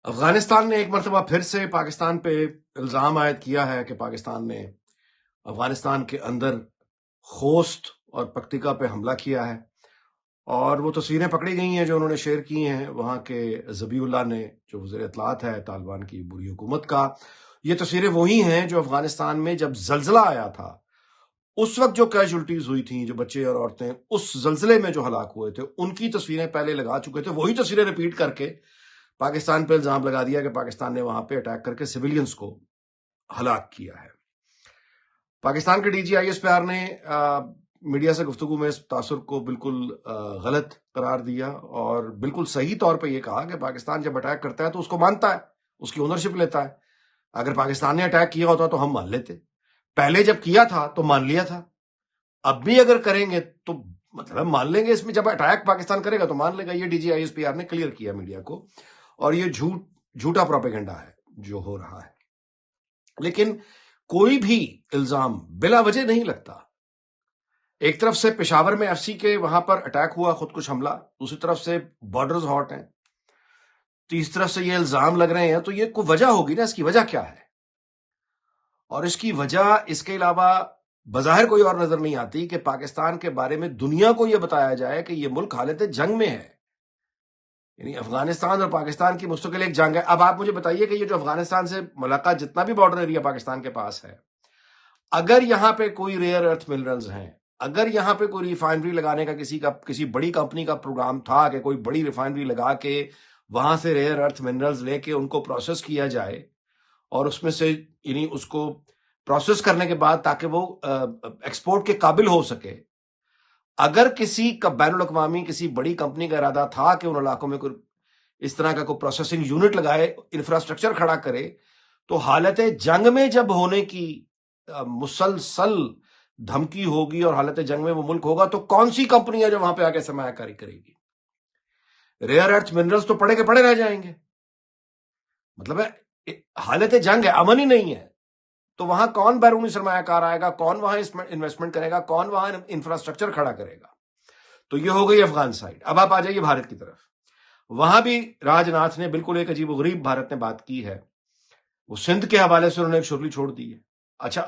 افغانستان نے ایک مرتبہ پھر سے پاکستان پہ الزام عائد کیا ہے کہ پاکستان نے افغانستان کے اندر خوست اور پکتیکا پہ حملہ کیا ہے، اور وہ تصویریں پکڑی گئی ہیں جو انہوں نے شیئر کی ہیں وہاں کے ذبیح اللہ نے، جو وزیر اطلاعات ہے طالبان کی بری حکومت کا۔ یہ تصویریں وہی ہیں جو افغانستان میں جب زلزلہ آیا تھا اس وقت جو کیجولٹیز ہوئی تھیں، جو بچے اور عورتیں اس زلزلے میں جو ہلاک ہوئے تھے، ان کی تصویریں پہلے لگا چکے تھے۔ وہی تصویریں ریپیٹ کر کے پاکستان پہ الزام لگا دیا کہ پاکستان نے وہاں پہ اٹیک کر کے سویلینز کو ہلاک کیا ہے۔ پاکستان کے D G I S P R نے میڈیا سے گفتگو میں اس تاثر کو بالکل غلط قرار دیا اور بالکل صحیح طور پہ یہ کہا کہ پاکستان جب اٹیک کرتا ہے تو اس کو مانتا ہے، اس کی اونرشپ لیتا ہے۔ اگر پاکستان نے اٹیک کیا ہوتا تو ہم مان لیتے، پہلے جب کیا تھا تو مان لیا تھا، اب بھی اگر کریں گے تو مطلب مان لیں گے۔ اس میں جب اٹیک پاکستان کرے گا تو مان لے گا۔ یہ D G I S P R نے کلیئر کیا میڈیا کو، اور یہ جھوٹا پروپیگنڈا ہے جو ہو رہا ہے۔ لیکن کوئی بھی الزام بلا وجہ نہیں لگتا۔ ایک طرف سے پشاور میں ایف سی کے وہاں پر اٹیک ہوا، خودکش حملہ، دوسری طرف سے بارڈرز ہاٹ ہیں، تیسری طرف سے یہ الزام لگ رہے ہیں، تو یہ کوئی وجہ ہوگی نا، اس کی وجہ کیا ہے؟ اور اس کی وجہ اس کے علاوہ بظاہر کوئی اور نظر نہیں آتی کہ پاکستان کے بارے میں دنیا کو یہ بتایا جائے کہ یہ ملک حالت جنگ میں ہے، یعنی افغانستان اور پاکستان کی مستقل ایک جنگ ہے۔ اب آپ مجھے بتائیے کہ یہ جو افغانستان سے ملاقات جتنا بھی بارڈر ایریا پاکستان کے پاس ہے، اگر یہاں پہ کوئی ریئر ارتھ منرلز ہیں، اگر یہاں پہ کوئی ریفائنری لگانے کا کسی بڑی کمپنی کا پروگرام تھا کہ کوئی بڑی ریفائنری لگا کے وہاں سے ریئر ارتھ منرلز لے کے ان کو پروسیس کیا جائے، اور اس میں سے یعنی اس کو پروسیس کرنے کے بعد تاکہ وہ ایکسپورٹ کے قابل ہو سکے، اگر کسی کا بین الاقوامی کسی بڑی کمپنی کا ارادہ تھا کہ ان علاقوں میں کوئی اس طرح کا کوئی پروسیسنگ یونٹ لگائے، انفراسٹرکچر کھڑا کرے، تو حالت جنگ میں جب ہونے کی مسلسل دھمکی ہوگی اور حالت جنگ میں وہ ملک ہوگا، تو کون سی کمپنی ہے جو وہاں پہ آگے سرمایہ کاری کرے گی؟ ریئر ارتھ منرلز تو پڑے کے پڑے رہ جائیں گے۔ مطلب ہے حالت جنگ ہے، امن ہی نہیں ہے، تو وہاں کون بیرونی سرمایہ کار آئے گا، کون وہاں انویسٹمنٹ کرے گا، کون وہاں انفراسٹرکچر کھڑا کرے گا؟ تو یہ ہو گئی افغان سائڈ۔ اب آپ آ جائیے بھارت کی طرف۔ وہاں بھی راج ناتھ نے بالکل ایک عجیب و غریب بھارت نے بات کی ہے۔ وہ سندھ کے حوالے سے انہوں نے ایک شرلی چھوڑ دی ہے۔ اچھا،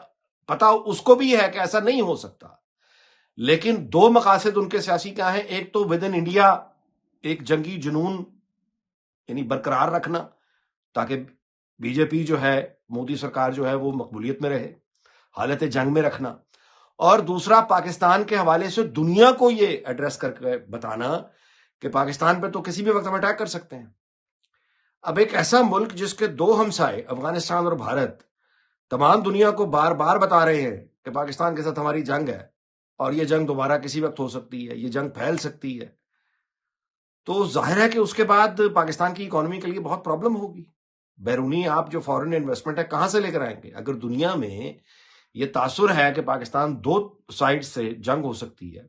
پتا اس کو بھی ہے کہ ایسا نہیں ہو سکتا، لیکن دو مقاصد ان کے سیاسی کیا ہیں؟ ایک تو ود ان انڈیا ایک جنگی جنون یعنی برقرار رکھنا، تاکہ بی جے پی جو ہے، مودی سرکار جو ہے، وہ مقبولیت میں رہے، حالت جنگ میں رکھنا، اور دوسرا پاکستان کے حوالے سے دنیا کو یہ ایڈریس کر کے بتانا کہ پاکستان پہ تو کسی بھی وقت ہم اٹیک کر سکتے ہیں۔ اب ایک ایسا ملک جس کے دو ہمسائے افغانستان اور بھارت تمام دنیا کو بار بار بتا رہے ہیں کہ پاکستان کے ساتھ ہماری جنگ ہے، اور یہ جنگ دوبارہ کسی وقت ہو سکتی ہے، یہ جنگ پھیل سکتی ہے، تو ظاہر ہے کہ اس کے بعد پاکستان کی اکانومی کے لیے بہت پرابلم ہوگی۔ بیرونی آپ جو فورن انویسٹمنٹ ہے کہاں سے لے کر آئیں گے؟ اگر دنیا میں یہ تاثر ہے کہ پاکستان دو سائڈ سے جنگ ہو سکتی ہے،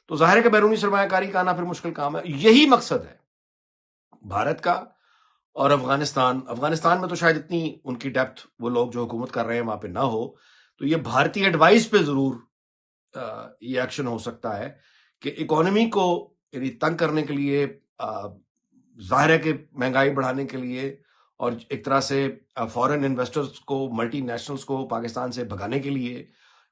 تو ظاہر ہے کہ بیرونی سرمایہ کاری کا آنا پھر مشکل کام ہے۔ یہی مقصد ہے بھارت کا اور افغانستان میں تو شاید اتنی ان کی ڈیپتھ وہ لوگ جو حکومت کر رہے ہیں وہاں پہ نہ ہو، تو یہ بھارتی ایڈوائس پہ ضرور یہ ایکشن ہو سکتا ہے کہ اکانومی کو یعنی تنگ کرنے کے لیے، ظاہر ہے کہ مہنگائی بڑھانے کے لیے، اور ایک طرح سے فورن انویسٹرز کو، ملٹی نیشنلز کو پاکستان سے بھگانے کے لیے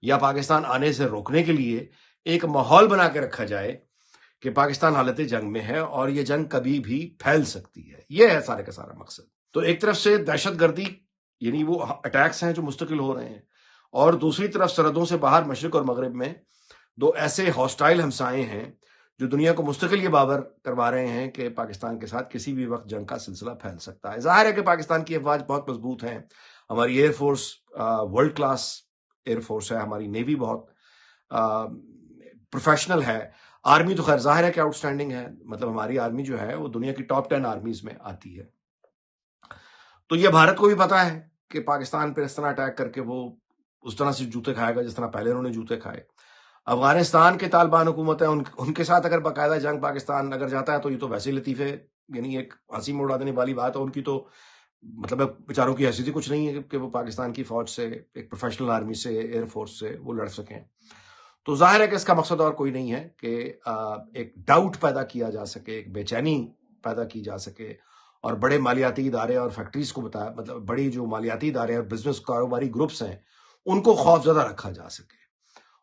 یا پاکستان آنے سے روکنے کے لیے ایک ماحول بنا کے رکھا جائے کہ پاکستان حالت جنگ میں ہے اور یہ جنگ کبھی بھی پھیل سکتی ہے۔ یہ ہے سارے کا سارا مقصد۔ تو ایک طرف سے دہشت گردی یعنی وہ اٹیکس ہیں جو مستقل ہو رہے ہیں، اور دوسری طرف سرحدوں سے باہر مشرق اور مغرب میں دو ایسے ہاسٹائل ہمسائے ہیں جو دنیا کو مستقل یہ باور کروا رہے ہیں کہ پاکستان کے ساتھ کسی بھی وقت جنگ کا سلسلہ پھیل سکتا ہے۔ ظاہر ہے کہ پاکستان کی افواج بہت مضبوط ہیں، ہماری air force world class air force ہے، ہماری نیوی بہت پروفیشنل ہے، آرمی تو خیر ظاہر ہے کہ آؤٹ اسٹینڈنگ ہے، مطلب ہماری آرمی جو ہے وہ دنیا کی ٹاپ 10 آرمیز میں آتی ہے۔ تو یہ بھارت کو بھی پتا ہے کہ پاکستان پہ اس طرح اٹیک کر کے وہ اس طرح سے جوتے کھائے گا جس طرح پہلے انہوں نے جوتے کھائے۔ افغانستان کے طالبان حکومت ہے، ان کے ساتھ اگر باقاعدہ جنگ پاکستان اگر جاتا ہے تو یہ تو ویسے ہی لطیفے یعنی ایک ہنسی میں اڑا دینے والی بات ہے۔ ان کی تو مطلب بیچاروں کی حیثیت ہی کچھ نہیں ہے کہ وہ پاکستان کی فوج سے، ایک پروفیشنل آرمی سے، ایئر فورس سے وہ لڑ سکیں۔ تو ظاہر ہے کہ اس کا مقصد اور کوئی نہیں ہے کہ ایک ڈاؤٹ پیدا کیا جا سکے، ایک بے چینی پیدا کی جا سکے، اور بڑے مالیاتی ادارے اور فیکٹریز کو بتایا، مطلب بڑی جو مالیاتی ادارے اور بزنس کاروباری گروپس ہیں ان کو خوف زدہ رکھا جا سکے،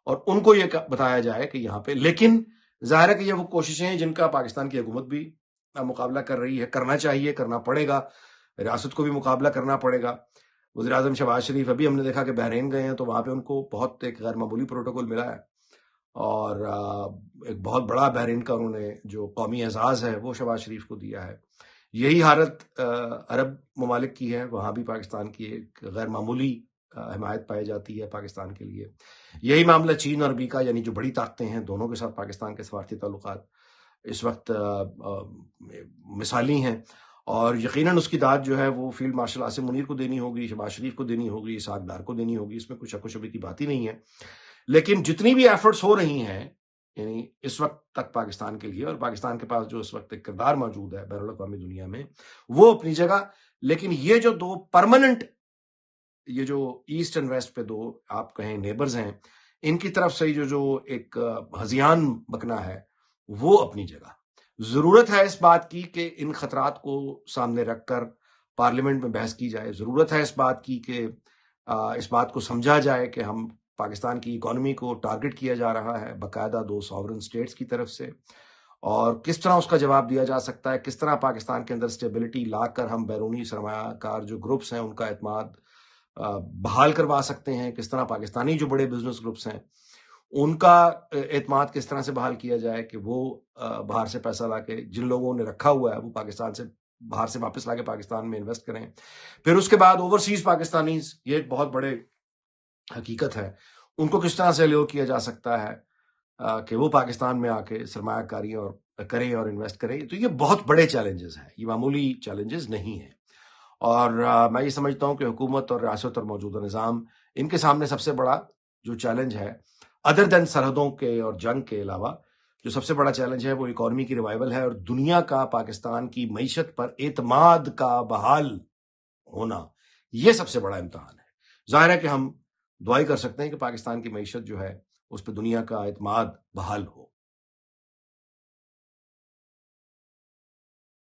اور ان کو یہ بتایا جائے کہ یہاں پہ، لیکن ظاہر ہے کہ یہ وہ کوششیں ہیں جن کا پاکستان کی حکومت بھی مقابلہ کر رہی ہے، کرنا چاہیے، کرنا پڑے گا، ریاست کو بھی مقابلہ کرنا پڑے گا۔ وزیر اعظم شہباز شریف ابھی ہم نے دیکھا کہ بحرین گئے ہیں تو وہاں پہ ان کو بہت ایک غیر معمولی پروٹوکول ملا ہے، اور ایک بہت بڑا بحرین کا انہوں نے جو قومی اعزاز ہے وہ شہباز شریف کو دیا ہے۔ یہی حالت عرب ممالک کی ہے، وہاں بھی پاکستان کی ایک غیر معمولی حمایت پائی جاتی ہے پاکستان کے لیے۔ یہی معاملہ چین اور امریکہ یعنی جو بڑی طاقتیں ہیں، دونوں کے ساتھ پاکستان کے سفارتی تعلقات اس وقت مثالی ہیں، اور یقیناً اس کی داد جو ہے وہ فیلڈ مارشل عاصم منیر کو دینی ہوگی، شہباز شریف کو دینی ہوگی، اسحاق ڈار کو دینی ہوگی، اس میں کچھ شک و شبے کی بات ہی نہیں ہے۔ لیکن جتنی بھی ایفرٹس ہو رہی ہیں یعنی اس وقت تک پاکستان کے لیے، اور پاکستان کے پاس جو اس وقت ایک کردار موجود ہے بین الاقوامی دنیا میں، وہ اپنی جگہ، لیکن یہ جو دو پرماننٹ، یہ جو ایسٹ اینڈ ویسٹ پہ دو آپ کہیں نیبرز ہیں، ان کی طرف سے جو ایک ہذیان بکنا ہے وہ اپنی جگہ۔ ضرورت ہے اس بات کی کہ ان خطرات کو سامنے رکھ کر پارلیمنٹ میں بحث کی جائے، ضرورت ہے اس بات کی کہ اس بات کو سمجھا جائے کہ ہم پاکستان کی اکانومی کو ٹارگٹ کیا جا رہا ہے باقاعدہ دو ساورن سٹیٹس کی طرف سے، اور کس طرح اس کا جواب دیا جا سکتا ہے، کس طرح پاکستان کے اندر سٹیبلٹی لا کر ہم بیرونی سرمایہ کار جو گروپس ہیں ان کا اعتماد بحال کروا سکتے ہیں، کس طرح پاکستانی جو بڑے بزنس گروپس ہیں ان کا اعتماد کس طرح سے بحال کیا جائے کہ وہ باہر سے پیسہ لا کے، جن لوگوں نے رکھا ہوا ہے وہ پاکستان سے باہر سے واپس لا کے پاکستان میں انویسٹ کریں۔ پھر اس کے بعد اوورسیز پاکستانیز، یہ ایک بہت بڑے حقیقت ہے، ان کو کس طرح سے لیو کیا جا سکتا ہے کہ وہ پاکستان میں آ کے سرمایہ کاری اور کریں اور انویسٹ کریں۔ تو یہ بہت بڑے چیلنجز ہیں، یہ معمولی چیلنجز نہیں ہیں، اور میں یہ سمجھتا ہوں کہ حکومت اور ریاست اور موجودہ نظام، ان کے سامنے سب سے بڑا جو چیلنج ہے ادر دین سرحدوں کے اور جنگ کے علاوہ، جو سب سے بڑا چیلنج ہے وہ اکانومی کی ریوائول ہے، اور دنیا کا پاکستان کی معیشت پر اعتماد کا بحال ہونا، یہ سب سے بڑا امتحان ہے۔ ظاہر ہے کہ ہم دعائی کر سکتے ہیں کہ پاکستان کی معیشت جو ہے اس پہ دنیا کا اعتماد بحال ہو۔